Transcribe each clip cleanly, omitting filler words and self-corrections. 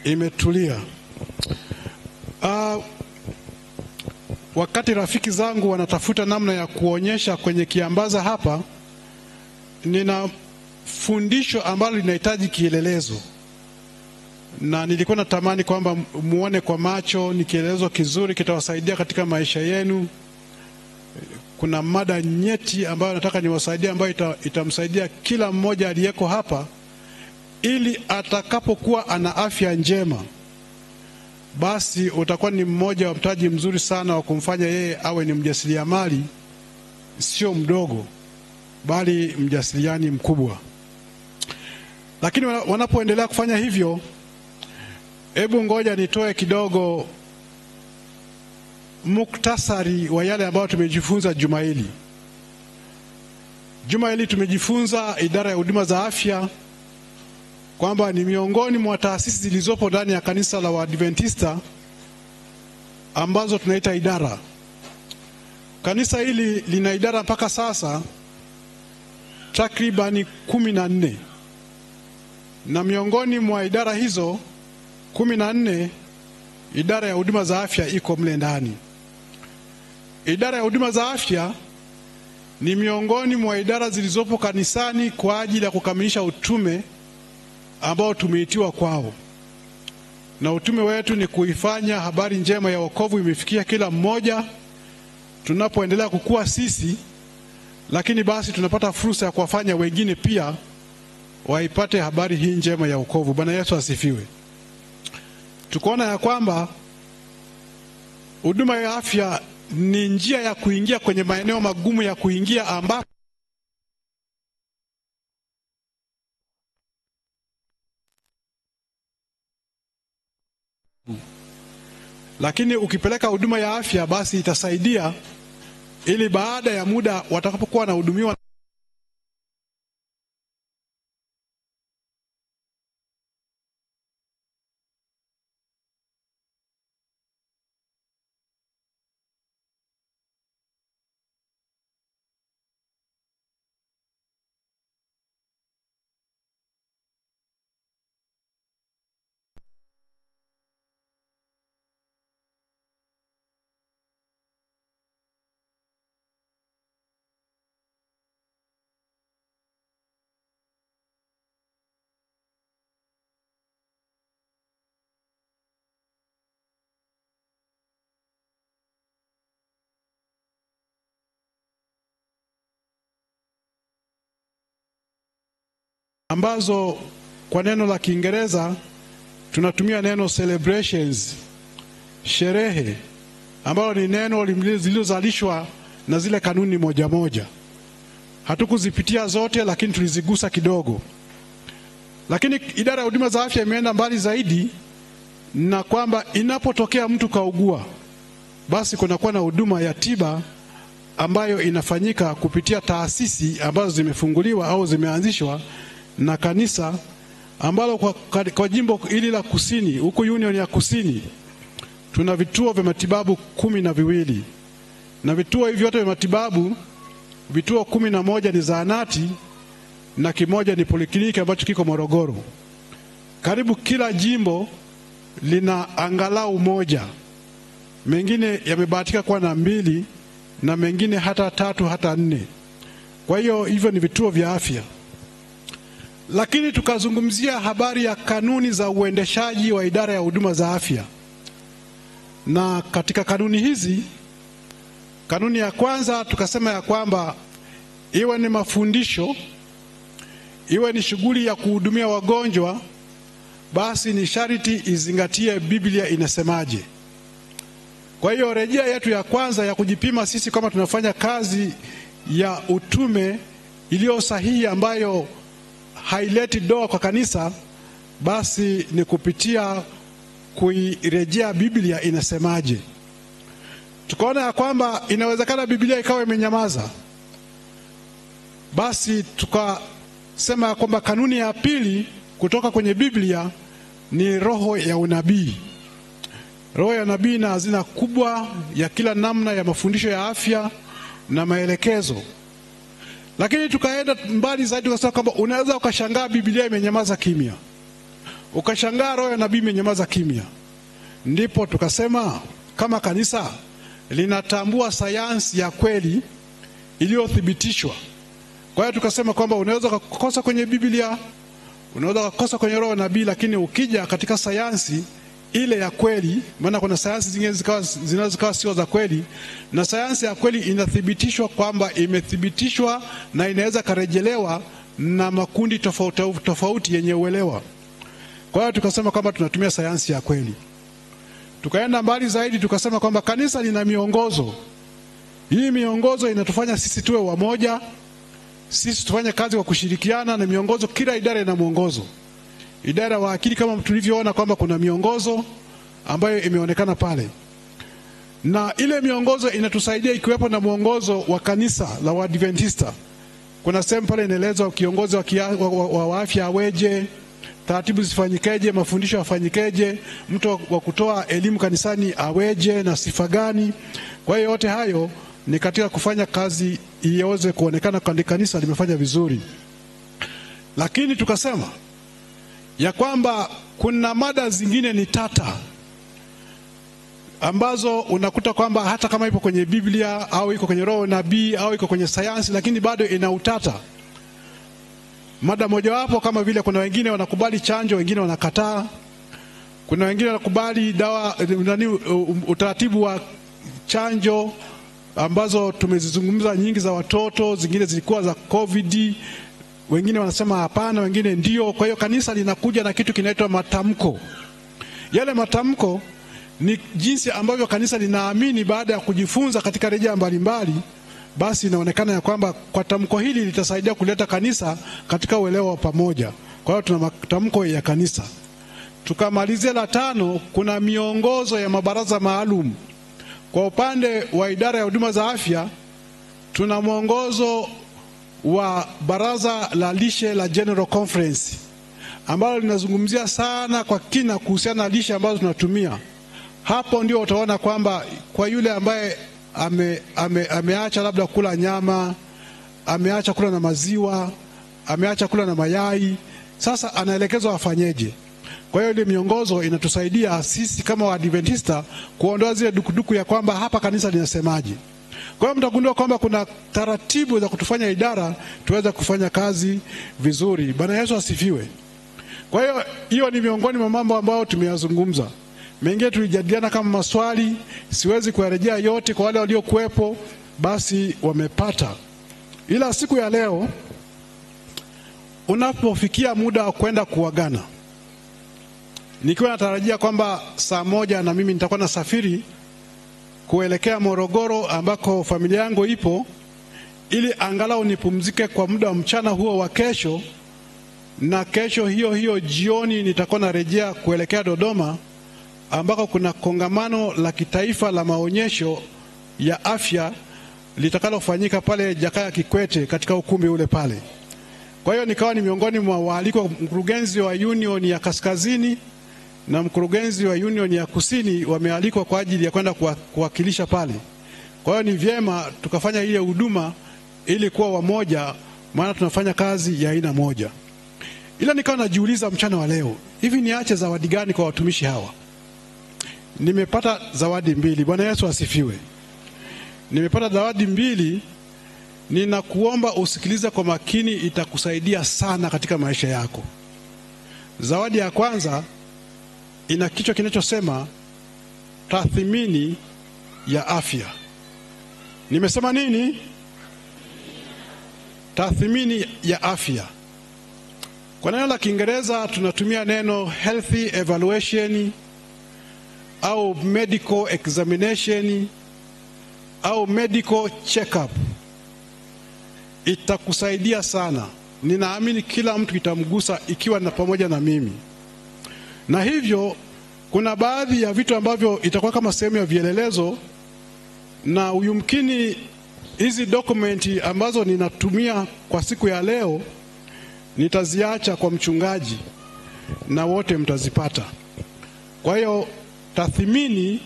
imetulia. Wakati rafiki zangu wanatafuta namna ya kuonyesha kwenye kiambaza hapa, nina fundisho ambalo linahitaji kielelezo, na nilikuwa natamani kwamba muone kwa macho. Ni kielelezo kizuri, kitawasaidia katika maisha yenu. Kuna mada nyeti ambayo nataka niwasaidie, ambayo itamsaidia kila mmoja aliyeko hapa, ili atakapokuwa ana afya njema, basi utakuwa ni mmoja wa mtaji mzuri sana wa kumfanya yeye awe ni mjasiriamali sio mdogo, bali mjasiriani mkubwa. Lakini wanapoendelea kufanya hivyo, hebu ngoja nitoe kidogo muktasari wa yale ambayo tumejifunza juma hili. Juma hili tumejifunza idara ya huduma za afya kwamba ni miongoni mwa taasisi zilizopo ndani ya kanisa la Waadventista ambazo tunaita idara. Kanisa hili lina idara mpaka sasa takribani 14, na miongoni mwa idara hizo 14 idara ya huduma za afya iko mle ndani. Idara ya huduma za afya ni miongoni mwa idara zilizopo kanisani kwa ajili ya kukamilisha utume ambao tumeitiwa kwao, na utume wetu ni kuifanya habari njema ya wokovu imefikia kila mmoja. Tunapoendelea kukua sisi, lakini basi tunapata fursa ya kuwafanya wengine pia waipate habari hii njema ya wokovu. Bwana Yesu asifiwe. Tukaona ya kwamba huduma ya afya ni njia ya kuingia kwenye maeneo magumu ya kuingia, ambapo lakini ukipeleka huduma ya afya, basi itasaidia ili baada ya muda watakapokuwa na hudumiwa ambazo kwa neno la Kiingereza tunatumia neno celebrations, sherehe, ambalo ni neno zilizozalishwa na zile kanuni moja moja. Hatukuzipitia zote, lakini tulizigusa kidogo. Lakini idara ya huduma za afya imeenda mbali zaidi, na kwamba inapotokea mtu kaugua, basi kunakuwa na huduma ya tiba ambayo inafanyika kupitia taasisi ambazo zimefunguliwa au zimeanzishwa na kanisa, ambalo kwa jimbo hili la Kusini, huku Union ya Kusini, tuna vituo vya matibabu 12, na vituo hivi vyote vya matibabu, vituo 11 ni zahanati na kimoja ni polikliniki ambacho kiko Morogoro. Karibu kila jimbo lina angalau moja, mengine yamebahatika kuwa na 2, na mengine hata 3 hata 4. Kwa hiyo hivyo ni vituo vya afya. Lakini tukazungumzia habari ya kanuni za uendeshaji wa idara ya huduma za afya. Na katika kanuni hizi, kanuni ya kwanza tukasema ya kwamba iwe ni mafundisho, iwe ni shughuli ya kuhudumia wagonjwa, basi ni sharti izingatie Biblia inasemaje. Kwa hiyo rejea yetu ya kwanza ya kujipima sisi kama tunafanya kazi ya utume iliyo sahihi, ambayo haileti doa kwa kanisa, basi ni kupitia kuirejea Biblia inasemaje. Tukaona ya kwamba inawezekana Biblia ikawa imenyamaza, basi tukasema ya kwamba kanuni ya pili kutoka kwenye Biblia ni roho ya unabii. Roho ya nabii na hazina kubwa ya kila namna ya mafundisho ya afya na maelekezo. Lakini tukaenda mbali zaidi, tukasema kwamba unaweza ukashangaa Biblia imenyamaza kimya. Ukashangaa roho ya nabii imenyamaza kimya. Ndipo tukasema kama kanisa linatambua sayansi ya kweli iliyothibitishwa. Kwa hiyo tukasema kwamba unaweza kukosa kwenye Biblia, unaweza kukosa kwenye roho ya nabii, lakini ukija katika sayansi ile ya kweli, maana kuna sayansi zingine zinaweza sio za kweli, na sayansi ya kweli inathibitishwa kwamba imethibitishwa na inaweza karejelewa na makundi tofauti yenye uelewa. Kwa hiyo tukasema kwamba tunatumia sayansi ya kweli. Tukaenda mbali zaidi, tukasema kwamba kanisa lina miongozo. Hii miongozo inatufanya sisi tuwe wamoja, sisi tufanye kazi kwa kushirikiana, na miongozo, kila idara ina mwongozo. Idara wa akili kama tulivyoona kwamba kuna miongozo ambayo imeonekana pale. Na ile miongozo inatusaidia ikiwepo na mwongozo wa kanisa la Waadventista. Kuna sehemu pale inaelezwa kiongozi wa afya aweje, taratibu zifanyikeje, mafundisho yafanyikeje, mtu wa kutoa elimu kanisani aweje na sifa gani. Kwa hiyo yote hayo ni katika kufanya kazi iweze kuonekana kanisa limefanya vizuri. Lakini tukasema ya kwamba kuna mada zingine ni tata, ambazo unakuta kwamba hata kama ipo kwenye Biblia au iko kwenye roho nabii au iko kwenye sayansi, lakini bado ina utata. Mada mojawapo kama vile kuna wengine wanakubali chanjo, wengine wanakataa. Kuna wengine wanakubali dawa utaratibu wa chanjo ambazo tumezizungumza nyingi za watoto, zingine zilikuwa za COVID. Wengine wanasema hapana, wengine ndio. Kwa hiyo kanisa linakuja na kitu kinaitwa matamko. Yale matamko ni jinsi ambavyo kanisa linaamini baada ya kujifunza katika rejea mbalimbali. Basi inaonekana ya kwamba kwa tamko hili litasaidia kuleta kanisa katika uelewa wa pamoja. Kwa hiyo tuna matamko ya kanisa. Tukamalizia la 5, kuna miongozo ya mabaraza maalum. Kwa upande wa idara ya huduma za afya, tuna mwongozo wa baraza la lishe la General Conference, ambalo linazungumzia sana kwa kina kuhusiana na lishe ambazo tunatumia. Hapo ndio utaona kwamba kwa yule ambaye ameacha labda kula nyama, ameacha kula na maziwa, ameacha kula na mayai, sasa anaelekezwa afanyeje. Kwa hiyo ile miongozo inatusaidia sisi kama Waadventista kuondoa zile dukuduku ya kwamba hapa kanisa linasemaje. Kwa hiyo mtagundua kwamba kuna taratibu za kutufanya idara tuweze kufanya kazi vizuri. Bwana Yesu asifiwe. Kwa hiyo hiyo ni miongoni mwa mambo ambayo tumeyazungumza. Mengine tulijadiliana kama maswali, siwezi kuyarejea yote, kwa wale waliokuepo basi wamepata. Ila siku ya leo unapofikia muda wa kwenda kuagana, nikiwa natarajia kwamba saa 1 na mimi nitakuwa nasafiri kuelekea Morogoro ambako familia yangu ipo, ili angalau nipumzike kwa muda wa mchana huo wa kesho, na kesho hiyo jioni nitakuwa narejea kuelekea Dodoma ambako kuna kongamano la kitaifa la maonyesho ya afya litakalofanyika pale Jakaya Kikwete katika ukumbi ule pale. Kwa hiyo nikawa ni miongoni mwa waalikwa. Mkurugenzi wa Union ya Kaskazini na mkurugenzi wa Union ya Kusini wamealikwa kwa ajili ya kwenda kuwakilisha pale. Kwa hiyo ni vyema tukafanya ile huduma ili kuwa wamoja, maana tunafanya kazi ya aina moja. Ila nikawa najiuliza mchana wa leo, hivi niache zawadi gani kwa watumishi hawa? Nimepata zawadi 2. Bwana Yesu asifiwe. Nimepata zawadi 2. Ninakuomba usikilize kwa makini, itakusaidia sana katika maisha yako. Zawadi ya kwanza ina kichwa kinachosema tathmini ya afya. Nimesema nini? Tathmini ya afya. Kwa neno la Kiingereza tunatumia neno healthy evaluation au medical examination au medical check-up. Itakusaidia sana. Ninaamini kila mtu itamgusa ikiwa na pamoja na mimi. Na hivyo kuna baadhi ya vitu ambavyo itakuwa kama sehemu ya vielelezo, na uyumkini hizi dokumenti ambazo ninatumia kwa siku ya leo nitaziacha kwa mchungaji na wote mtazipata. Kwa hiyo tathmini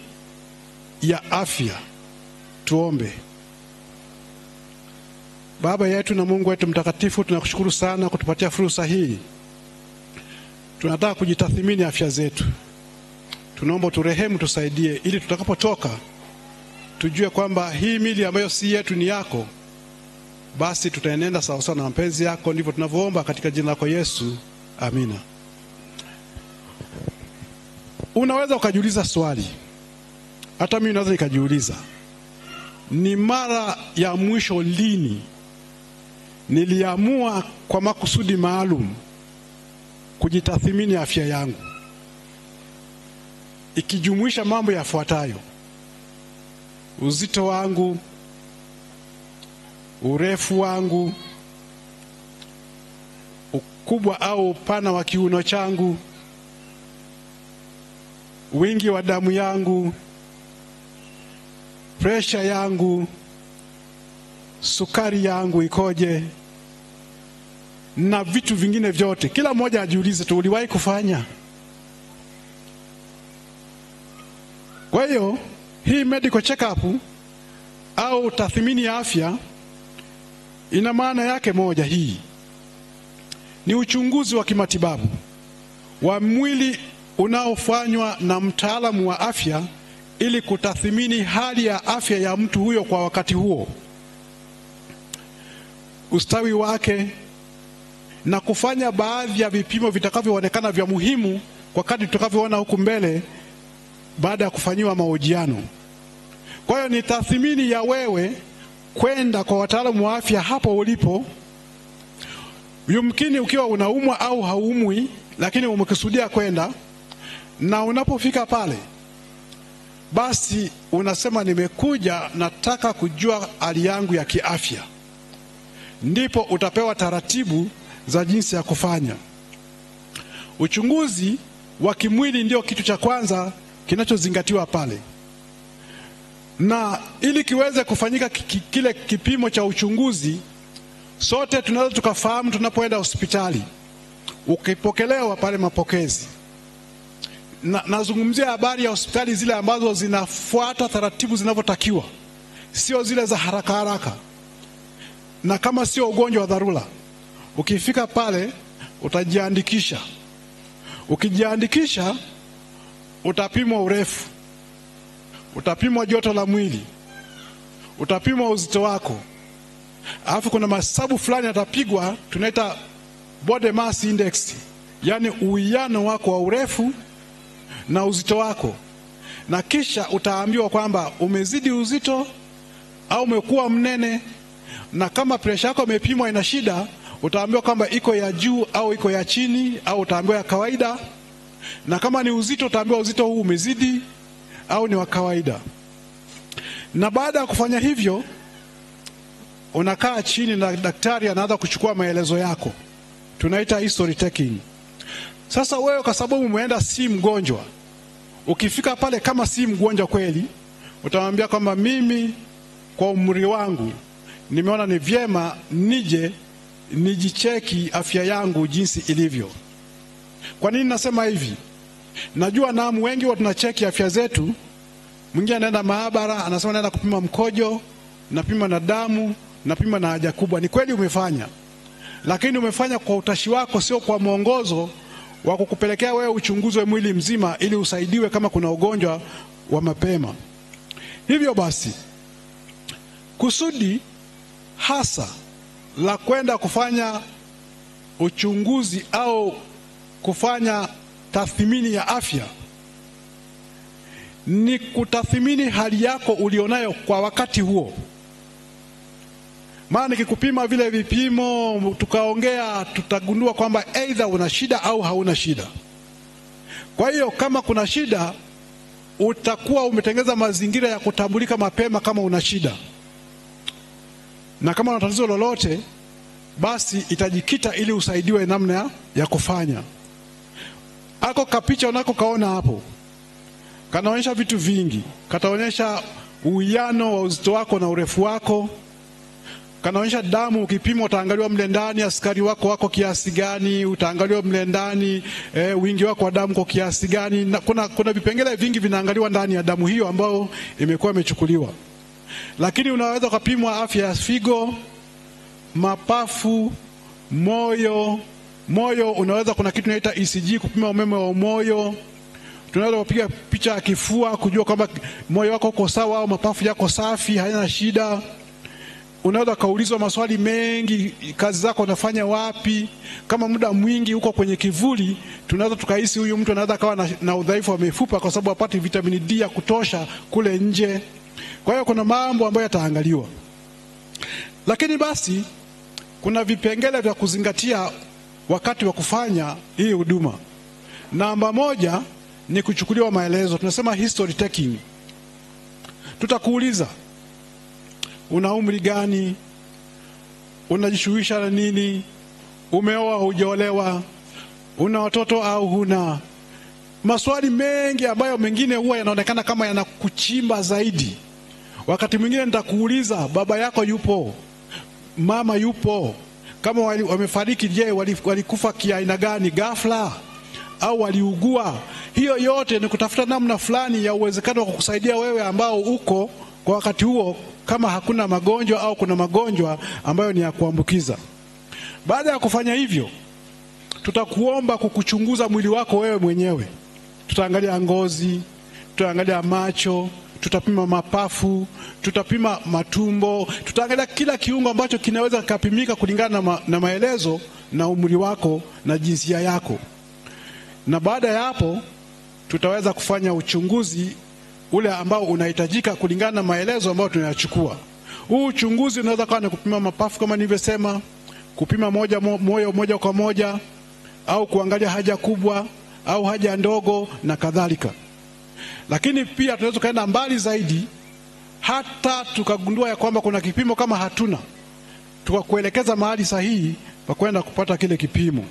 ya afya. Tuombe. Baba yetu na Mungu wetu mtakatifu, tunakushukuru sana kutupatia fursa hii. tunataka kujitathmini afya zetu. Tunaomba turehemu, tusaidie, ili tutakapotoka tujue kwamba hii mili ambayo si yetu ni yako, basi tutaenenda sawa sawa na mapenzi yako. Ndivyo tunavyoomba katika jina lako Yesu, amina. Unaweza ukajiuliza swali, hata mimi naweza nikajiuliza, ni mara ya mwisho lini niliamua kwa makusudi maalum kujitathmini afya yangu, ikijumuisha mambo yafuatayo: uzito wangu, urefu wangu, ukubwa au upana wa kiuno changu, wingi wa damu yangu, presha yangu, sukari yangu ikoje, na vitu vingine vyote. Kila mmoja ajiulize tu, uliwahi kufanya? Kwa hiyo hii medical check-up au tathmini ya afya ina maana yake moja. Hii ni uchunguzi wa kimatibabu wa mwili unaofanywa na mtaalamu wa afya ili kutathmini hali ya afya ya mtu huyo kwa wakati huo, ustawi wake, na kufanya baadhi ya vipimo vitakavyoonekana vya muhimu kwa kadri tutakavyoona huku mbele baada ya kufanyiwa mahojiano. Kwa hiyo ni tathmini ya wewe kwenda kwa wataalamu wa afya hapo ulipo. Yumkini ukiwa unaumwa au haumwi, lakini umekusudia kwenda, na unapofika pale basi unasema nimekuja, nataka kujua hali yangu ya kiafya. Ndipo utapewa taratibu za jinsi ya kufanya. Uchunguzi wa kimwili ndio kitu cha kwanza kinachozingatiwa pale, na ili kiweze kufanyika kile kipimo cha uchunguzi, sote tunaweza tukafahamu tunapoenda hospitali ukipokelewa pale mapokezi. Nazungumzia habari ya hospitali zile ambazo zinafuata taratibu zinavyotakiwa, sio zile za haraka haraka. Na kama sio ugonjwa wa dharura, ukifika pale utajiandikisha. Ukijiandikisha utapimwa urefu, utapimwa joto la mwili, utapimwa uzito wako, alafu kuna mahesabu fulani atapigwa, tunaita body mass index, yani uwiano wako wa urefu na uzito wako. Na kisha utaambiwa kwamba umezidi uzito au umekuwa mnene, na kama presha yako imepimwa ina shida, utaambiwa kwamba iko ya juu au iko ya chini, au utaambiwa ya kawaida. Na kama ni uzito, utaambiwa uzito huu umezidi au ni wa kawaida. Na baada ya kufanya hivyo, unakaa chini na daktari anaanza kuchukua maelezo yako, tunaita history taking. Sasa wewe kwa sababu umeenda si mgonjwa, ukifika pale kama si mgonjwa kweli, utamwambia kwamba mimi kwa umri wangu nimeona ni vyema nije nijicheki afya yangu jinsi ilivyo. Kwa nini nasema hivi? Najua naam, wengi wa tunacheki afya zetu. Mwingine anaenda maabara, anasema naenda kupima mkojo, napima na damu, napima na haja kubwa. Ni kweli umefanya, lakini umefanya kwa utashi wako, sio kwa mwongozo wa kukupelekea wewe uchunguzwe mwili mzima ili usaidiwe kama kuna ugonjwa wa mapema. Hivyo basi, kusudi hasa la kwenda kufanya uchunguzi au kufanya tathmini ya afya ni kutathmini hali yako ulionayo kwa wakati huo. Maana nikikupima vile vipimo tukaongea, tutagundua kwamba either una shida au hauna shida. Kwa hiyo kama kuna shida, utakuwa umetengeza mazingira ya kutambulika mapema kama una shida. Na kama una tatizo lolote, basi itajikita ili usaidiwe namna ya kufanya. Ako kapicha unako kaona hapo, kanaonyesha vitu vingi. Kataonyesha uwiano wa uzito wako na urefu wako. Kanaonyesha damu, ukipima utaangaliwa mle ndani askari wako kiasi gani, utaangaliwa mle ndani wingi wako wa damu kwa kiasi gani. Na kuna vipengele vingi vinaangaliwa ndani ya damu hiyo ambayo imekuwa imechukuliwa. Lakini unaweza kupimwa afya ya figo, mapafu, moyo, Moyo unaweza, kuna kitu inaita ECG kupima umeme wa moyo. Tunaweza kupiga picha ya kifua kujua kwamba moyo wako uko sawa au mapafu yako safi, hayana shida. Unaweza kaulizwa maswali mengi, kazi zako unafanya wapi? Kama muda mwingi uko kwenye kivuli, tunaweza tukahisi huyu mtu anaweza kawa na udhaifu wa mifupa kwa sababu hapati vitamini D ya kutosha kule nje. Kwa hiyo kuna mambo ambayo yataangaliwa. Lakini basi kuna vipengele vya kuzingatia wakati wa kufanya hii huduma. Namba moja ni kuchukuliwa maelezo. Tunasema history taking. Tutakuuliza, una umri gani? Unajishughulisha na nini? Umeoa au hujaolewa? Una watoto au huna? Maswali mengi ambayo mengine huwa yanaonekana kama yanakuchimba zaidi. Wakati mwingine nitakuuliza, baba yako yupo? Mama yupo? Kama wamefariki, je, walikufa kiaina gani? Ghafla au waliugua? Hiyo yote ni kutafuta namna fulani ya uwezekano wa kukusaidia wewe ambao uko kwa wakati huo, kama hakuna magonjwa au kuna magonjwa ambayo ni ya kuambukiza. Baada ya kufanya hivyo, tutakuomba kukuchunguza mwili wako wewe mwenyewe. Tutaangalia ngozi, tutaangalia macho, tutapima mapafu, tutapima matumbo, tutaangalia kila kiungo ambacho kinaweza kupimika kulingana na maelezo na umri wako na jinsia yako. Na baada ya hapo tutaweza kufanya uchunguzi ule ambao unahitajika kulingana na maelezo ambayo tunayachukua. Huu uchunguzi unaweza kuwa ni kupima mapafu kama nilivyosema, kupima moyo moja kwa moja, au kuangalia haja kubwa au haja ndogo na kadhalika. Lakini pia tunaweza kaenda mbali zaidi, hata tukagundua ya kwamba kuna kipimo kama hatuna, tukakuelekeza mahali sahihi pa kwenda kupata kile kipimo.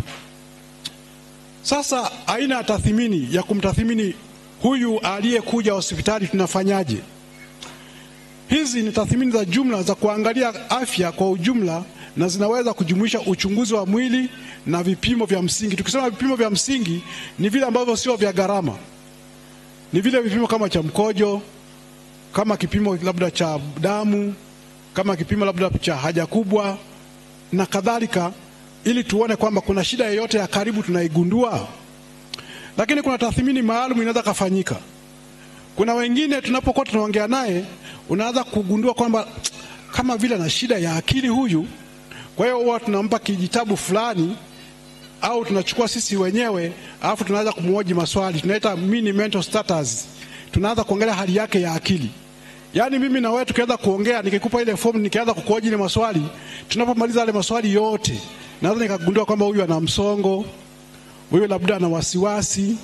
Sasa aina ya tathmini ya kumtathmini huyu aliyekuja hospitali tunafanyaje? Hizi ni tathmini za jumla za kuangalia afya kwa ujumla, na zinaweza kujumuisha uchunguzi wa mwili na vipimo vya msingi. Tukisema vipimo vya msingi ni vile ambavyo sio vya gharama. Ni vile vipimo kama cha mkojo, kama kipimo labda cha damu, kama kipimo labda cha haja kubwa na kadhalika, ili tuone kwamba kuna shida yoyote ya karibu tunaigundua. Lakini kuna tathmini maalum inaweza kufanyika. Kuna wengine tunapokuwa tunaongea naye, unaanza kugundua kwamba kama vile na shida ya akili huyu. Kwa hiyo huwa tunampa kijitabu fulani, au tunachukua sisi wenyewe, alafu tunaanza kumhoji maswali, tunaita mini mental status. Tunaanza kuangalia hali yake ya akili. Yaani mimi na wewe tukianza kuongea, nikikupa ile form nikianza kukuhoji ile maswali, tunapomaliza yale maswali yote, naweza nikagundua kwamba huyu ana msongo, huyu labda ana wasiwasi,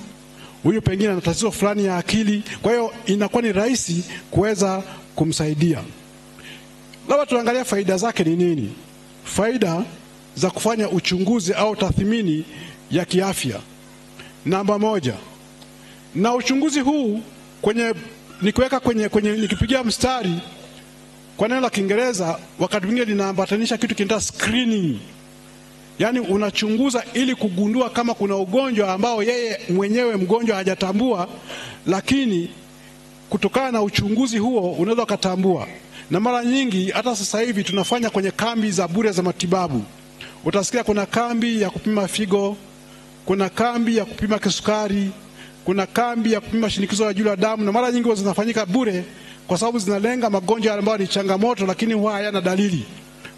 huyu pengine ana tatizo fulani ya akili. Kwa hiyo inakuwa ni rahisi kuweza kumsaidia. Labda tuangalia faida zake ni nini. Faida za kufanya uchunguzi au tathmini ya kiafya. Namba moja, na uchunguzi huu nikiweka nikipigia mstari kwa neno la Kiingereza, wakati mwingine linaambatanisha kitu kinaitwa screening. Yaani unachunguza ili kugundua kama kuna ugonjwa ambao yeye mwenyewe mgonjwa hajatambua, lakini kutokana na uchunguzi huo unaweza kutambua. Na mara nyingi hata sasa hivi tunafanya kwenye kambi za bure za matibabu. Utasikia kuna kambi ya kupima figo, kuna kambi ya kupima kisukari, kuna kambi ya kupima shinikizo la juu la damu, na mara nyingi zinafanyika bure kwa sababu zinalenga magonjwa ambayo ni changamoto lakini huwa hayana dalili.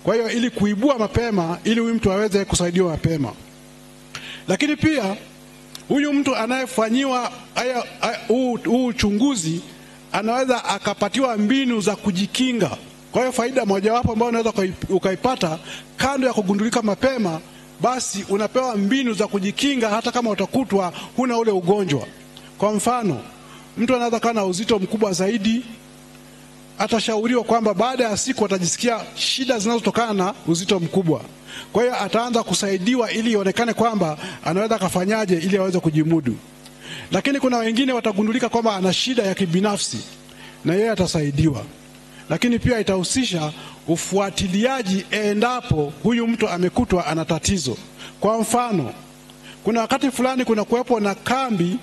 Kwa hiyo ili kuibua mapema, ili huyu mtu aweze kusaidiwa mapema. Lakini pia huyu mtu anayefanyiwa huu uchunguzi anaweza akapatiwa mbinu za kujikinga. Kwa hiyo faida mojawapo ambayo unaweza ukaipata kando ya kugundulika mapema, basi unapewa mbinu za kujikinga hata kama utakutwa huna ule ugonjwa. Kwa mfano, mtu anaweza kuwa na uzito mkubwa zaidi, atashauriwa kwamba baada ya siku atajisikia shida zinazotokana na uzito mkubwa. Kwa hiyo ataanza kusaidiwa ili ionekane kwamba anaweza kafanyaje ili aweze kujimudu. Lakini kuna wengine watagundulika kwamba ana shida ya kibinafsi, na yeye atasaidiwa. Lakini pia itahusisha ufuatiliaji endapo huyu mtu amekutwa ana tatizo. Kwa mfano, kuna wakati fulani kuna kuwepo na kambi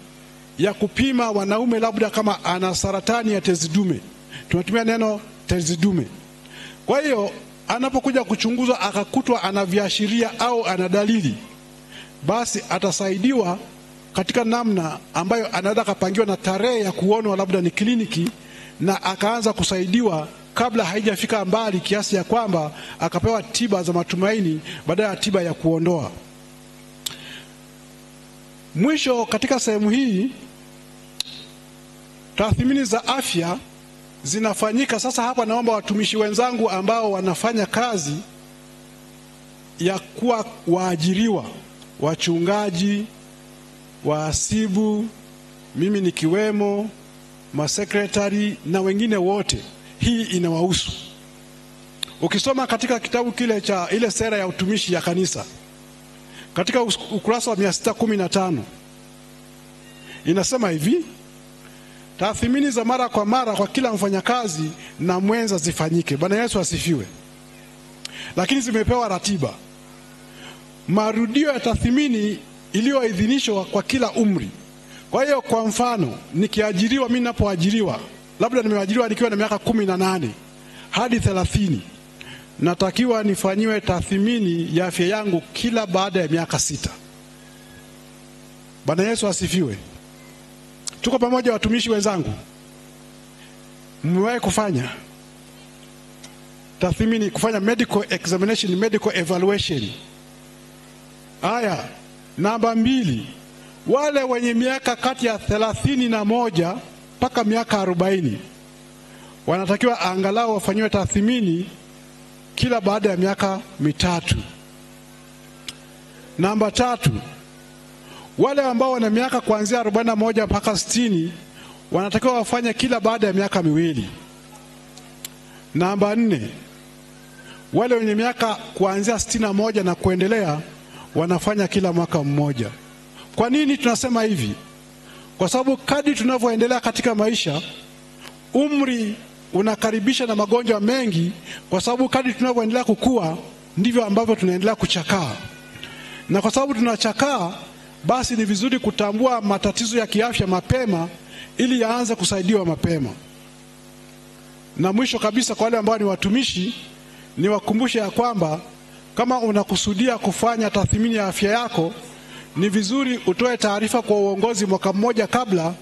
ya kupima wanaume labda kama ana saratani ya tezi dume. Tunatumia neno tezi dume. Kwa hiyo anapokuja kuchunguzwa akakutwa ana viashiria au ana dalili, basi atasaidiwa katika namna ambayo anaweza kapangiwa na tarehe ya kuonwa labda ni kliniki, na akaanza kusaidiwa kabla haijafika mbali kiasi ya kwamba akapewa tiba za matumaini badala ya tiba ya kuondoa. Mwisho, katika sehemu hii tathmini za afya zinafanyika. Sasa hapa naomba watumishi wenzangu ambao wanafanya kazi ya kuwa waajiriwa, wachungaji, wahasibu, mimi nikiwemo, masekretari na wengine wote, hii inawahusu. Ukisoma katika kitabu kile cha ile sera ya utumishi ya kanisa, katika ukurasa wa 615 inasema hivi: tathmini za mara kwa mara kwa kila mfanyakazi na mwenza zifanyike. Bwana Yesu asifiwe. Lakini zimepewa ratiba. Marudio ya tathmini iliyoidhinishwa kwa kila umri. Kwa hiyo kwa mfano, nikiajiriwa, mimi ninapoajiriwa, labda nimeajiriwa nikiwa na miaka 18 hadi 30, natakiwa nifanyiwe tathmini ya afya yangu kila baada ya miaka 6. Bwana Yesu asifiwe. Tuko pamoja watumishi wenzangu? Mmewahi kufanya tathmini, kufanya medical examination, medical evaluation? Haya, namba 2, wale wenye miaka kati ya 31 mpaka miaka 40 wanatakiwa angalau wafanyiwe tathmini kila baada ya miaka 3. Namba 3, wale ambao wana miaka kuanzia 41 mpaka 60 wanatakiwa wafanye kila baada ya miaka 2. Namba 4, wale wenye miaka kuanzia 61 na kuendelea wanafanya kila mwaka 1. Kwa nini tunasema hivi? Kwa sababu kadri tunavyoendelea katika maisha, umri unakaribisha na magonjwa mengi, kwa sababu kadri tunavyoendelea kukua ndivyo ambavyo tunaendelea kuchakaa. Na kwa sababu tunachakaa, basi ni vizuri kutambua matatizo ya kiafya mapema ili yaanze kusaidiwa mapema. Na mwisho kabisa, kwa wale ambao ni watumishi, niwakumbushe ya kwamba kama unakusudia kufanya tathmini ya afya yako, ni vizuri utoe taarifa kwa uongozi mwaka mmoja kabla,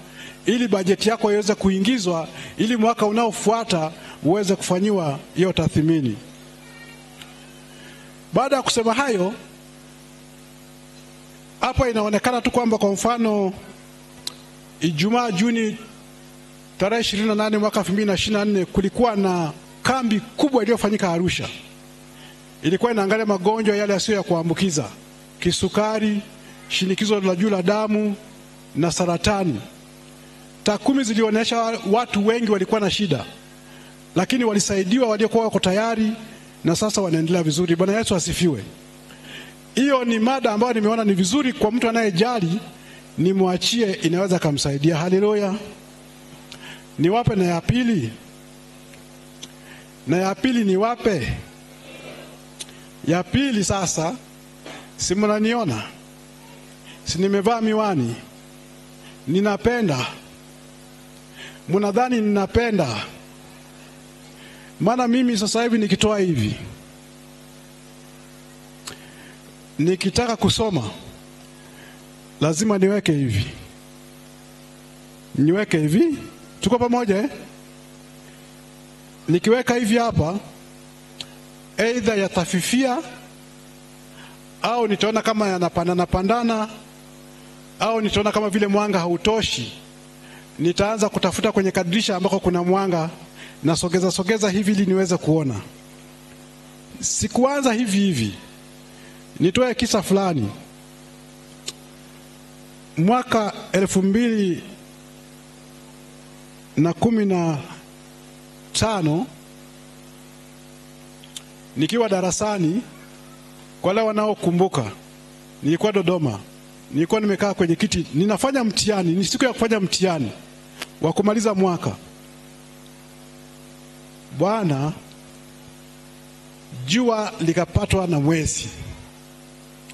ili bajeti yako iweze kuingizwa, ili mwaka unaofuata uweze kufanyiwa hiyo tathmini. Baada ya kusema hayo, hapa inaonekana tu kwamba kwa mfano Ijumaa Juni tarehe 28 mwaka 2024 kulikuwa na kambi kubwa iliyofanyika Arusha. Ilikuwa inaangalia magonjwa yale yasiyo ya kuambukiza: kisukari, shinikizo la juu la damu na saratani. Takwimu zilionyesha watu wengi walikuwa na shida, lakini walisaidiwa waliokuwa wako tayari, na sasa wanaendelea vizuri. Bwana Yesu asifiwe. Hiyo ni mada ambayo nimeona ni vizuri kwa mtu anayejali nimwachie, inaweza kumsaidia. Haleluya. Niwape na ya pili? Na ya pili niwape? Ya pili sasa, si mnaniona? Si nimevaa miwani? Ninapenda. Mnadhani ninapenda? Maana mimi sasa hivi nikitoa hivi, nikitaka kusoma lazima niweke hivi. Niweke hivi. Tuko pamoja eh? Nikiweka hivi hapa, aidha yatafifia au nitaona kama yanapandana pandana, au nitaona kama vile mwanga hautoshi. Nitaanza kutafuta kwenye kadirisha ambako kuna mwanga, na sogeza hivi ili niweze kuona. Sikuanza hivi. Nitoe kisa fulani. Mwaka 2015 nikiwa darasani, kwa wale wanaokumbuka, nilikuwa Dodoma. Nilikuwa nimekaa kwenye kiti ninafanya mtihani, ni siku ya kufanya mtihani wa kumaliza mwaka. Bwana, jua likapatwa na mwezi.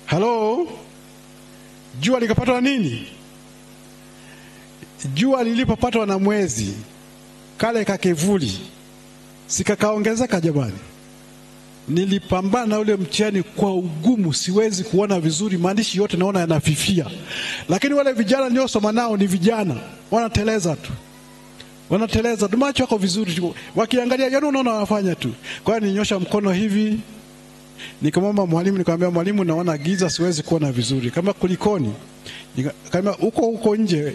Halo? Jua likapatwa na nini? Jua lilipopatwa na mwezi, kale kakivuli sikakaongezeka jamani. nilipambana na ule mtihani kwa ugumu, siwezi kuona vizuri, maandishi yote naona yanafifia. Lakini wale vijana niliosoma nao ni vijana, wanateleza tu. Wanateleza, macho yako vizuri, wakiangalia yaani unaona wanafanya tu. Kwa hiyo ninyosha mkono hivi, nikamwomba mwalimu, nikamwambia mwalimu, naona giza, siwezi kuona vizuri. Kama kulikoni? Kama huko nje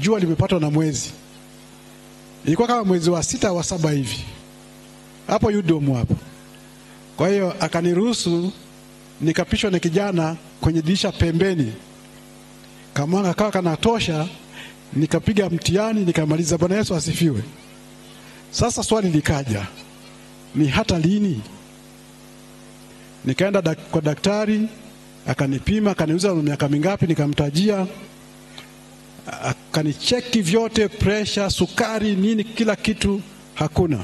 jua limepatwa na mwezi. Ilikuwa kama mwezi wa 6 wa 7 hivi. Hapo UDOM hapo. Kwa hiyo akaniruhusu nikapishwa na kijana kwenye dirisha pembeni. Kama akawa kanatosha, nikapiga mtihani nikamaliza. Bwana Yesu asifiwe. Sasa swali likaja, ni hata lini? Nikaenda kwa daktari, akanipima, akaniuliza miaka mingapi, nikamtajia. Akanicheki vyote, pressure, sukari, nini, kila kitu hakuna.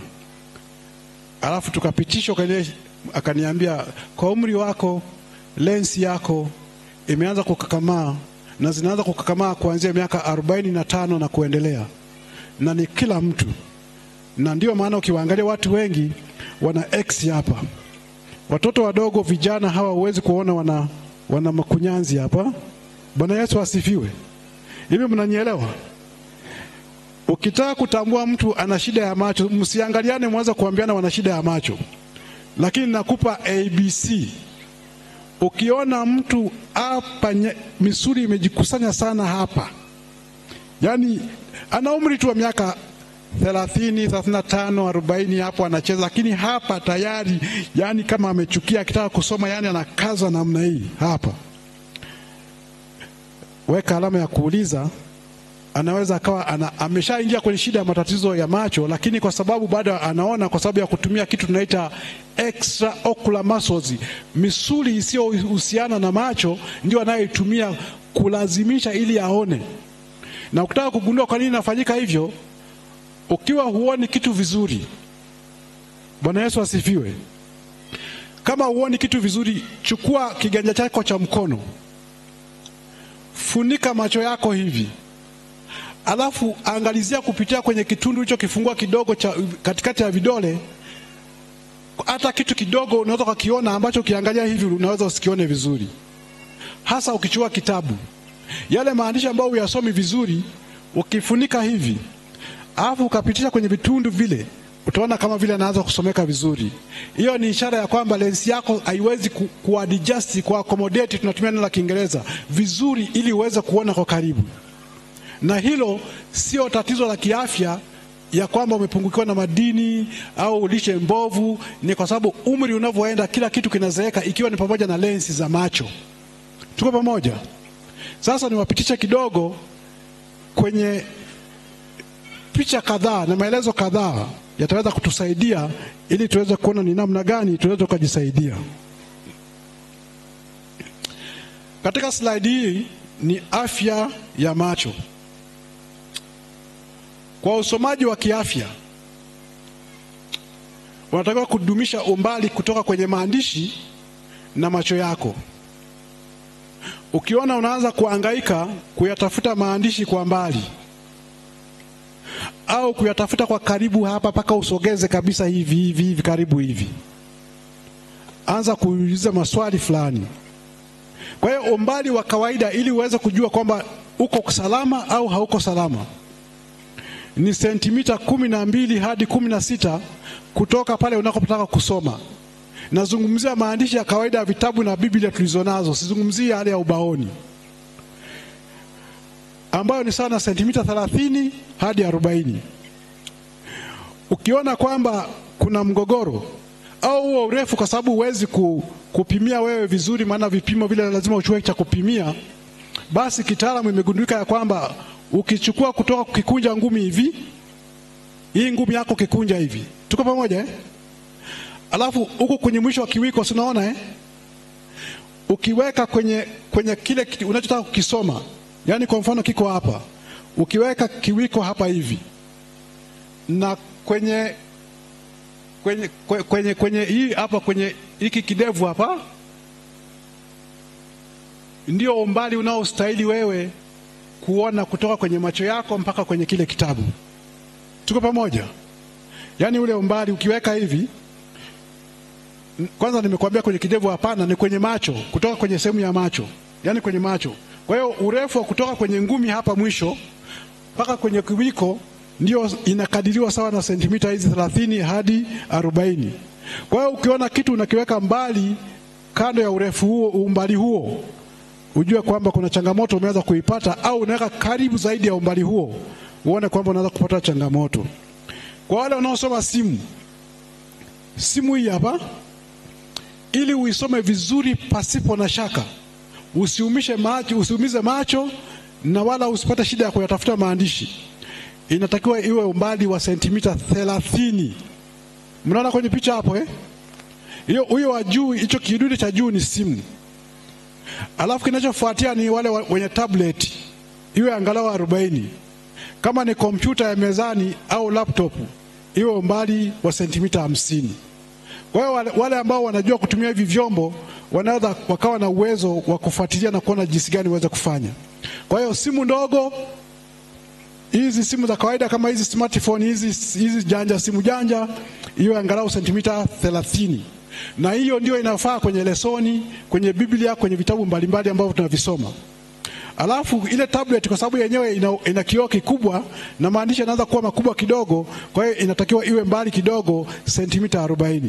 Alafu tukapitishwa kwenye, akaniambia kwa umri wako lensi yako imeanza kukakamaa, na zinaanza kukakamaa kuanzia miaka 45 na kuendelea, na ni kila mtu. Na ndio maana ukiwaangalia watu wengi wana X hapa. Watoto wadogo, vijana hawa huwezi kuona wana makunyanzi hapa. Bwana Yesu asifiwe. Hivi mnanielewa? Ukitaka kutambua mtu ana shida ya macho, msiangaliane mwanzo kuambiana wana shida ya macho. Lakini nakupa ABC. Ukiona mtu hapa misuli imejikusanya sana hapa, yani ana umri tu wa miaka 30, 35, 40 hapo anacheza, lakini hapa tayari yani kama amechukia, akitaka kusoma yani anakaza namna hii hapa, weka alama ya kuuliza. Anaweza akawa ameshaingia kwenye shida ya matatizo ya macho, lakini kwa sababu bado anaona, kwa sababu ya kutumia kitu tunaita extraocular muscles, misuli isiyohusiana na macho ndio anayoitumia kulazimisha ili aone. Na ukitaka kugundua kwa nini inafanyika hivyo, ukiwa huoni kitu vizuri, Bwana Yesu asifiwe, kama huoni kitu vizuri, chukua kiganja chako cha mkono, funika macho yako hivi, alafu angalizia kupitia kwenye kitundu hicho kifungua kidogo cha katikati ya vidole. Hata kitu kidogo unaweza kukiona ambacho ukiangalia hivi unaweza usikione vizuri. Hasa ukichukua kitabu, yale maandishi ambayo uyasomi vizuri, ukifunika hivi, alafu ukapitisha kwenye vitundu vile, utaona kama vile anaanza kusomeka vizuri. Hiyo ni ishara ya kwamba lensi yako haiwezi kuadjust, accommodate, tunatumia neno la Kiingereza, vizuri ili uweze kuona kwa karibu. Na hilo sio tatizo la kiafya ya kwamba umepungukiwa na madini au lishe mbovu, ni kwa sababu umri unavyoenda kila kitu kinazeeka, ikiwa ni pamoja na lensi za macho. Tuko pamoja? Sasa niwapitisha kidogo kwenye picha kadhaa na maelezo kadhaa yataweza kutusaidia ili tuweze kuona ni namna gani tunaweza kujisaidia. Katika slide hii ni afya ya macho. Kwa usomaji wa kiafya, unatakiwa kudumisha umbali kutoka kwenye maandishi na macho yako. Ukiona unaanza kuhangaika kuyatafuta maandishi kwa mbali au kuyatafuta kwa karibu hapa paka usogeze kabisa hivi karibu hivi, anza kuuliza maswali fulani. Kwa hiyo umbali wa kawaida ili uweze kujua kwamba uko salama au hauko salama ni sentimita 12 hadi 16 kutoka pale unakotaka kusoma. Nazungumzia maandishi ya kawaida ya vitabu na Biblia tulizonazo, sizungumzia yale ya ubaoni, ambayo ni sana sentimita 30 hadi 40. Ukiona kwamba kuna mgogoro au huo urefu, kwa sababu huwezi kupimia wewe vizuri, maana vipimo vile lazima uchukue cha kupimia, basi kitaalamu imegundulika ya kwamba ukichukua kutoka kukikunja ngumi hivi, hii ngumi yako kikunja hivi, tuko pamoja alafu huko kwenye mwisho wa kiwiko unaona ukiweka kwenye kile unachotaka kukisoma, yani kwa mfano kiko hapa, ukiweka kiwiko hapa hivi na kwenye hii hapa, kwenye hiki kidevu hapa, ndio umbali unaostahili wewe kuona kutoka kwenye macho yako mpaka kwenye kile kitabu. Tuko pamoja? Yani ule umbali ukiweka hivi kwanza nimekuambia kwenye kidevu hapana, ni kwenye macho, kutoka kwenye sehemu ya macho, yani kwenye macho. Kwa hiyo urefu wa kutoka kwenye ngumi hapa mwisho mpaka kwenye kiwiko ndio inakadiriwa sawa na sentimita hizi 30 hadi 40. Kwa hiyo ukiona kitu unakiweka mbali kando ya urefu huo, umbali huo, ujue kwamba kuna changamoto umeanza kuipata, au unaweka karibu zaidi ya umbali huo, uone kwamba unaanza kupata changamoto. Kwa wale wanaosoma simu hii hapa, ili uisome vizuri pasipo na shaka, usiumize macho na wala usipate shida ya kuyatafuta maandishi, inatakiwa iwe umbali wa sentimita 30. Mnaona kwenye picha hapo huyo wa juu, hicho kidude cha juu ni simu. Alafu kinachofuatia ni wale wenye tablet, iwe angalau 40. Kama ni kompyuta ya mezani au laptop, iwe umbali wa sentimita 50. Kwa hiyo wale ambao wanajua kutumia hivi vyombo wanaweza wakawa na uwezo wa kufuatilia na kuona jinsi gani waweza kufanya. Kwa hiyo simu ndogo, hizi simu za kawaida kama hizi smartphone hizi janja, simu janja, iwe angalau sentimita 30. Na hiyo ndio inafaa kwenye lesoni, kwenye Biblia, kwenye vitabu mbalimbali ambavyo tunavisoma. Alafu ile tablet kwa sababu yenyewe ina kioo kikubwa na maandishi yanaanza kuwa makubwa kidogo, kwa hiyo inatakiwa iwe mbali kidogo, sentimita 40.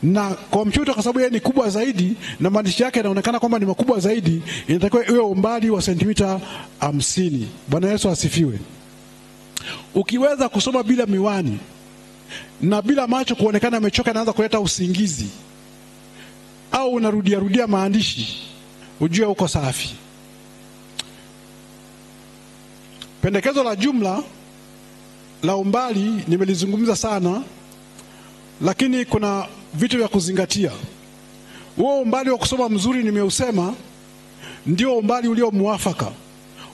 Na kompyuta kwa sababu yeye ni kubwa zaidi na maandishi yake yanaonekana kwamba ni makubwa zaidi, inatakiwa iwe umbali wa sentimita 50. Bwana Yesu asifiwe. Ukiweza kusoma bila miwani na bila macho kuonekana yamechoka, naanza kuleta usingizi, au unarudia maandishi, ujue uko safi. Pendekezo la jumla la umbali nimelizungumza sana, lakini kuna vitu vya kuzingatia. Huo umbali wa kusoma mzuri nimeusema ndio umbali ulio muafaka.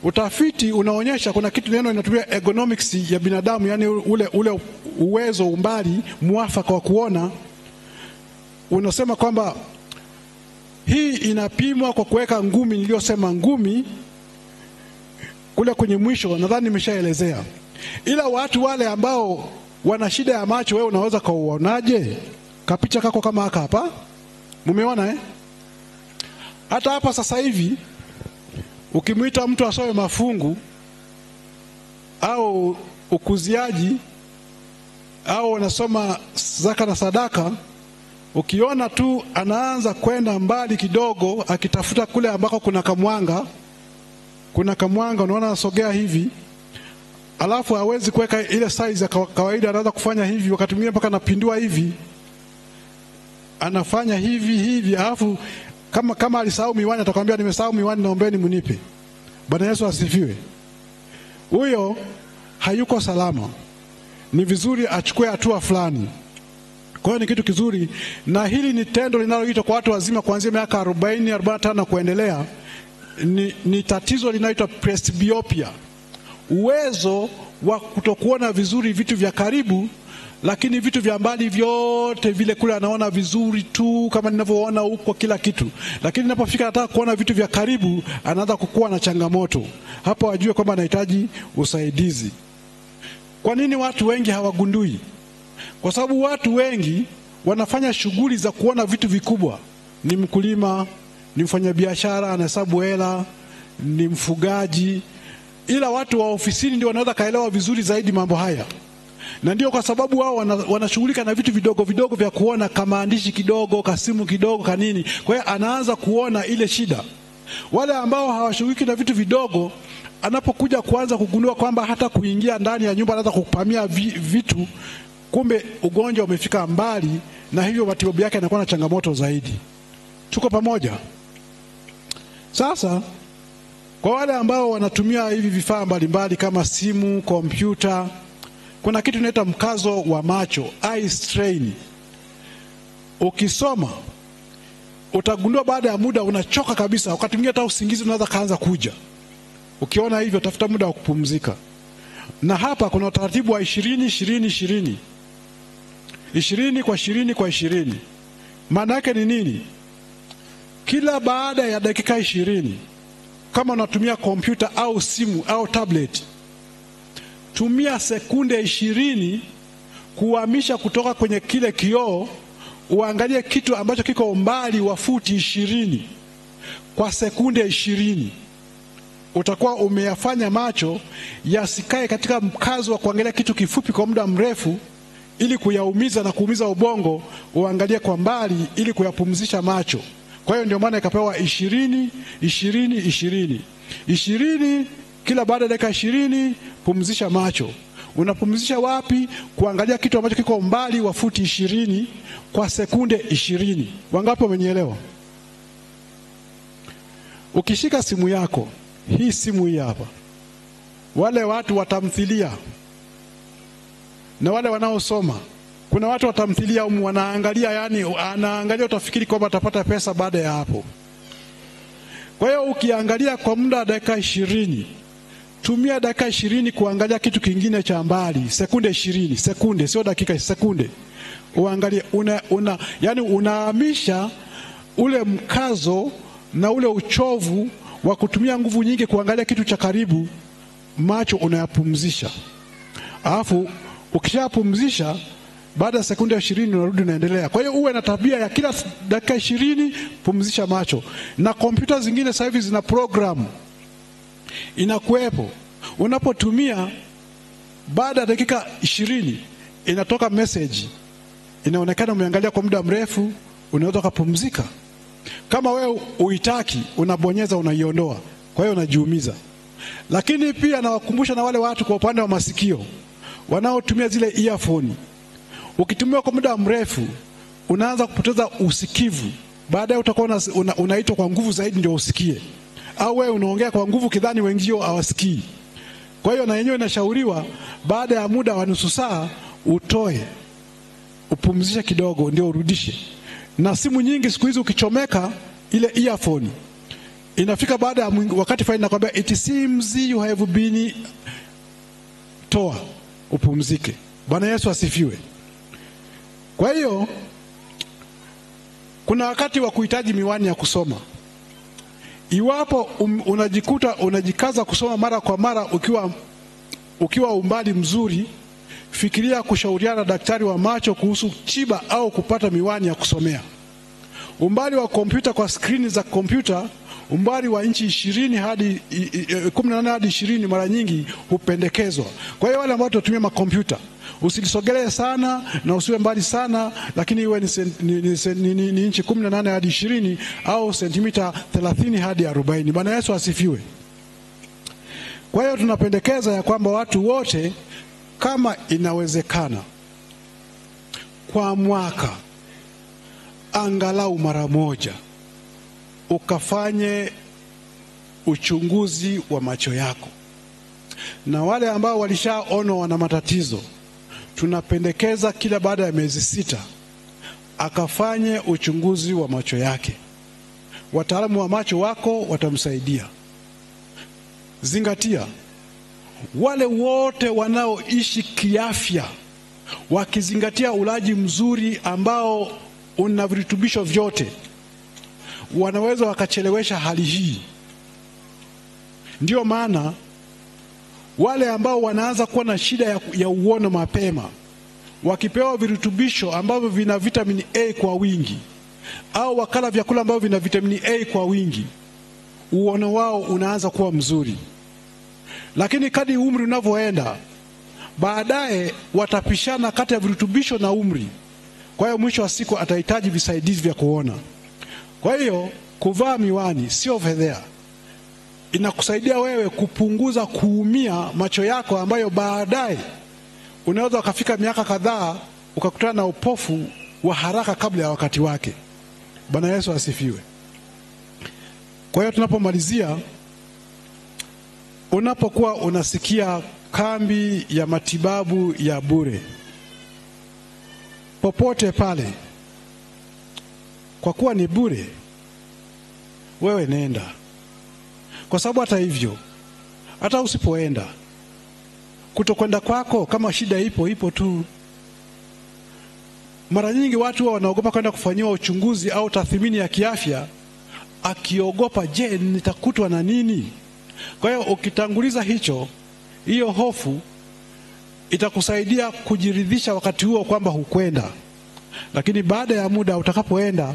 Utafiti unaonyesha kuna kitu neno inatumia ergonomics ya binadamu, yani ule uwezo umbali muafaka wa kuona, unasema kwamba hii inapimwa kwa kuweka ngumi. Niliyosema ngumi kule kwenye mwisho nadhani nimeshaelezea. Ila watu wale ambao wana shida ya macho, wewe unaweza kauonaje? Kapicha kako kama hapa. Mumeona Hata hapa sasa hivi ukimwita mtu asome mafungu au ukuziaji au anasoma zaka na sadaka, ukiona tu anaanza kwenda mbali kidogo akitafuta kule ambako kuna kamwanga, unaona anasogea hivi, alafu hawezi kuweka ile size ya kawaida, anaanza kufanya hivi, wakati mwingine mpaka anapindua hivi, anafanya hivi, alafu kama alisahau miwani atakwambia nimesahau miwani, naombeni mnipe. Bwana Yesu asifiwe. Huyo hayuko salama, ni vizuri achukue hatua fulani. Kwa hiyo ni kitu kizuri, na hili ni tendo linaloitwa kwa watu wazima kuanzia miaka 40, 45 kuendelea. Ni tatizo linaloitwa presbyopia, uwezo wa kutokuona vizuri vitu vya karibu, lakini vitu vya mbali vyote vile kule anaona vizuri tu kama ninavyoona huko kila kitu, lakini ninapofika nataka kuona vitu vya karibu anaanza kukua na changamoto. Hapo ajue kwamba anahitaji usaidizi. Kwa nini watu wengi hawagundui? Kwa sababu watu wengi wanafanya shughuli za kuona vitu vikubwa. Ni mkulima, ni mfanyabiashara, anahesabu hela, ni mfugaji, ila watu wa ofisini ndio wanaweza kaelewa vizuri zaidi mambo haya. Na ndio kwa sababu wao wanashughulika na vitu vidogo vidogo vya kuona, kama maandishi kidogo, kasimu kidogo, kanini. Kwa hiyo anaanza kuona ile shida. Wale ambao hawashughuliki na vitu vidogo, anapokuja kuanza kugundua kwamba hata kuingia ndani ya nyumba anaanza kupamia vitu, kumbe ugonjwa umefika mbali, na hivyo matibabu yake yanakuwa na changamoto zaidi. Tuko pamoja? Sasa kwa wale ambao wanatumia hivi vifaa mbalimbali kama simu, kompyuta, kuna kitu inaitwa mkazo wa macho, eye strain. Ukisoma utagundua baada ya muda unachoka kabisa, wakati mwingine hata usingizi unaweza kaanza kuja. Ukiona hivyo tafuta muda wa kupumzika. Na hapa kuna utaratibu wa 20-20-20. 20 kwa 20 kwa 20. Maana yake ni nini? Kila baada ya dakika 20, kama unatumia kompyuta au simu au tablet, tumia sekunde 20 kuhamisha kutoka kwenye kile kioo uangalie kitu ambacho kiko umbali wa futi 20 kwa sekunde 20. Utakuwa umeyafanya macho yasikae katika mkazo wa kuangalia kitu kifupi kwa muda mrefu ili kuyaumiza na kuumiza ubongo. Uangalie kwa mbali ili kuyapumzisha macho. Kwa hiyo ndio maana ikapewa 20 20 20 20. Kila baada ya dakika 20 pumzisha macho. Unapumzisha wapi? Kuangalia kitu ambacho kiko umbali wa futi 20 kwa sekunde 20. Wangapi wamenielewa? Ukishika simu yako, hii simu hii hapa, wale watu watamthilia na wale wanaosoma, kuna watu watamthilia wanaangalia, yani anaangalia utafikiri kwamba atapata pesa baada ya hapo. Kwa hiyo ukiangalia kwa muda wa dakika 20, tumia dakika 20 kuangalia kitu kingine cha mbali, sekunde 20, sekunde sio dakika, sekunde. Uangalie yani unahamisha ule mkazo na ule uchovu wa kutumia nguvu nyingi kuangalia kitu cha karibu, macho unayapumzisha. Alafu ukishapumzisha baada ya sekunde 20 unarudi unaendelea. Kwa hiyo uwe na tabia ya kila dakika 20 pumzisha macho. Na kompyuta zingine sasa hivi zina program inakuepo, unapotumia baada ya dakika 20 inatoka message, inaonekana umeangalia kwa muda mrefu, unaweza kupumzika. Kama wewe uitaki, unabonyeza unaiondoa, kwa hiyo unajiumiza. Lakini pia nawakumbusha na wale watu kwa upande wa masikio wanaotumia zile earphone, ukitumia kwa muda mrefu unaanza kupoteza usikivu. Baadaye utakuwa unaitwa kwa nguvu zaidi ndio usikie, au wewe unaongea kwa nguvu kidhani wengine hawasikii. Kwa hiyo na yenyewe inashauriwa baada ya muda wa nusu saa utoe, upumzishe kidogo ndio urudishe. Na simu nyingi siku hizi ukichomeka ile earphone, inafika baada ya wakati fulani nakwambia it seems you have been, toa upumzike. Bwana Yesu asifiwe. Kwa hiyo kuna wakati wa kuhitaji miwani ya kusoma. Iwapo unajikuta unajikaza kusoma mara kwa mara ukiwa umbali mzuri, fikiria kushauriana na daktari wa macho kuhusu tiba au kupata miwani ya kusomea. Umbali wa kompyuta kwa skrini za kompyuta, umbali wa inchi 20 hadi 18 hadi 20 mara nyingi hupendekezwa. Kwa hiyo wale ambao tunatumia makompyuta, usilisogelee sana na usiwe mbali sana, lakini iwe ni inchi 18 hadi 20 au sentimita 30 hadi 40. Bwana Yesu asifiwe. Kwa hiyo tunapendekeza ya kwamba watu wote, kama inawezekana, kwa mwaka angalau mara moja ukafanye uchunguzi wa macho yako. Na wale ambao walishaonwa wana matatizo, tunapendekeza kila baada ya miezi 6 akafanye uchunguzi wa macho yake. Wataalamu wa macho wako watamsaidia. Zingatia, wale wote wanaoishi kiafya wakizingatia ulaji mzuri ambao una virutubisho vyote, wanaweza wakachelewesha hali hii. Ndio maana wale ambao wanaanza kuwa na shida ya uono mapema, wakipewa virutubisho ambavyo vina vitamini A kwa wingi, au wakala vyakula ambavyo vina vitamini A kwa wingi, uono wao unaanza kuwa mzuri. Lakini kadri umri unavyoenda, baadaye watapishana kati ya virutubisho na umri. Kwa hiyo mwisho wa siku atahitaji visaidizi vya kuona. Kwa hiyo kuvaa miwani sio fedheha. Inakusaidia wewe kupunguza kuumia macho yako, ambayo baadaye unaweza ukafika miaka kadhaa ukakutana na upofu wa haraka kabla ya wakati wake. Bwana Yesu asifiwe. Kwa hiyo tunapomalizia, unapokuwa unasikia kambi ya matibabu ya bure popote pale, kwa kuwa ni bure, wewe nenda. Kwa sababu hata hivyo, hata usipoenda, kutokwenda kwako, kama shida ipo tu. Mara nyingi watu wanaogopa kwenda kufanyiwa uchunguzi au tathmini ya kiafya, akiogopa, je, nitakutwa na nini? Kwa hiyo ukitanguliza hiyo hofu, itakusaidia kujiridhisha wakati huo kwamba hukwenda. lakini baada ya muda utakapoenda,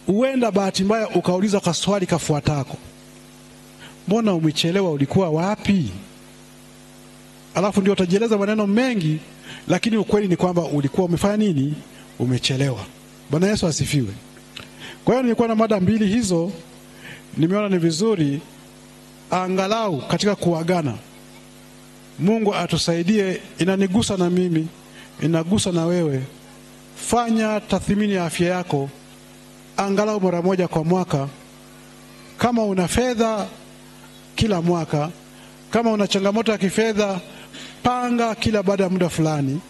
uenda bahati mbaya ukauliza kaswali kafuatako, mbona umechelewa, ulikuwa wapi? Alafu ndio utajieleza maneno mengi, lakini ukweli ni kwamba ulikuwa umefanya nini? Umechelewa. Bwana Yesu asifiwe. Kwa hiyo nilikuwa na mada mbili hizo, nimeona ni vizuri angalau katika kuagana, Mungu atusaidie. Inanigusa na mimi, inagusa na wewe. Fanya tathmini ya afya yako angalau mara moja kwa mwaka. Kama una fedha, kila mwaka. Kama una changamoto ya kifedha, panga kila baada ya muda fulani.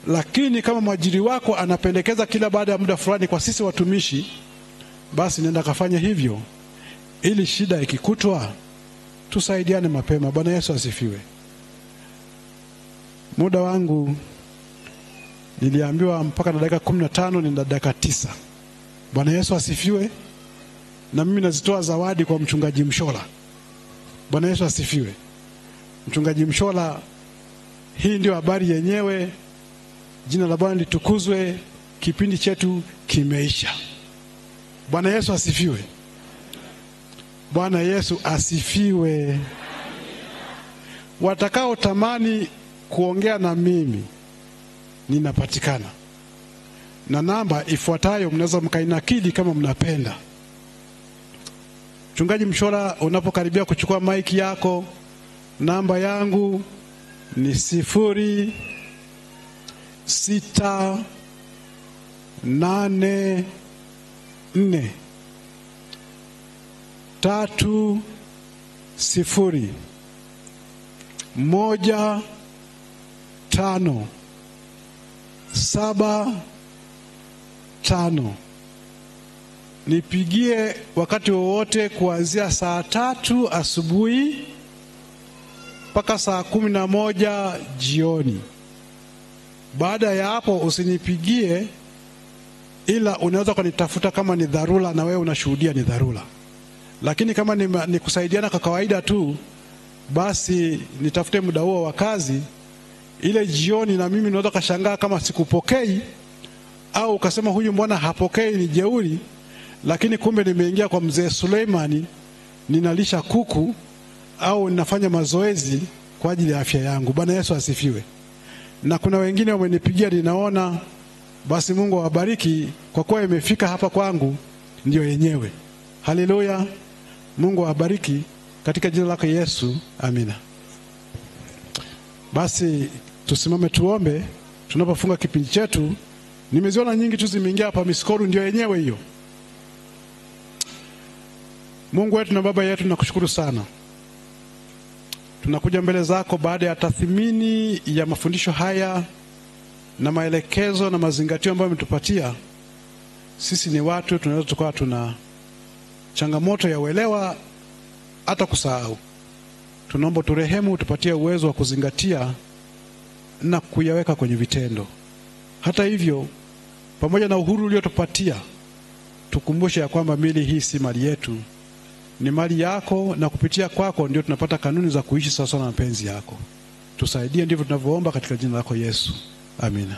Lakini kama mwajiri wako anapendekeza kila baada ya muda fulani kwa sisi watumishi, basi nenda kafanya hivyo, ili shida ikikutwa tusaidiane mapema. Bwana Yesu asifiwe. Muda wangu niliambiwa mpaka na dakika 15, ni dakika 9. Bwana Yesu asifiwe. Na mimi nazitoa zawadi kwa mchungaji Mshola. Bwana Yesu asifiwe. Mchungaji Mshola, hii ndio habari yenyewe. Jina la Bwana litukuzwe. Kipindi chetu kimeisha. Bwana Yesu asifiwe. Bwana Yesu asifiwe. Watakao tamani kuongea na mimi, ninapatikana na namba ifuatayo, mnaweza mkainakili kama mnapenda. Mchungaji Mshola, unapokaribia kuchukua maiki yako, namba yangu ni 06801575. Nipigie wakati wowote kuanzia saa 3 asubuhi mpaka saa 11 jioni. Baada ya hapo usinipigie, ila unaweza kunitafuta kama ni dharura na wewe unashuhudia ni dharura. Lakini kama ni kusaidiana kwa kawaida tu, basi nitafute muda huo wa kazi. Ile jioni na mimi naweza kashangaa kama sikupokei, au ukasema huyu mbona hapokei, ni jeuri. Lakini kumbe nimeingia kwa mzee Suleimani, ninalisha kuku au ninafanya mazoezi kwa ajili ya afya yangu. Bwana Yesu asifiwe. Na kuna wengine wamenipigia, ninaona. Basi Mungu awabariki kwa kuwa imefika hapa kwangu, ndio yenyewe. Haleluya. Mungu awabariki katika jina lake Yesu. Amina. Basi tusimame tuombe tunapofunga kipindi chetu. Nimeziona nyingi tu zimeingia hapa, miskoru ndio yenyewe hiyo. Mungu wetu na Baba yetu, nakushukuru sana. Tunakuja mbele zako baada ya tathmini ya mafundisho haya na maelekezo na mazingatio ambayo umetupatia. Sisi ni watu, tunaweza tukawa tuna changamoto ya uelewa hata kusahau. Tunaomba turehemu, tupatie uwezo wa kuzingatia na kuyaweka kwenye vitendo. Hata hivyo, pamoja na uhuru uliotupatia, tukumbushe ya kwamba mili hii si mali yetu, ni mali yako, na kupitia kwako ndio tunapata kanuni za kuishi sawa na mapenzi yako. Tusaidie, ndivyo tunavyoomba katika jina lako Yesu. Amina.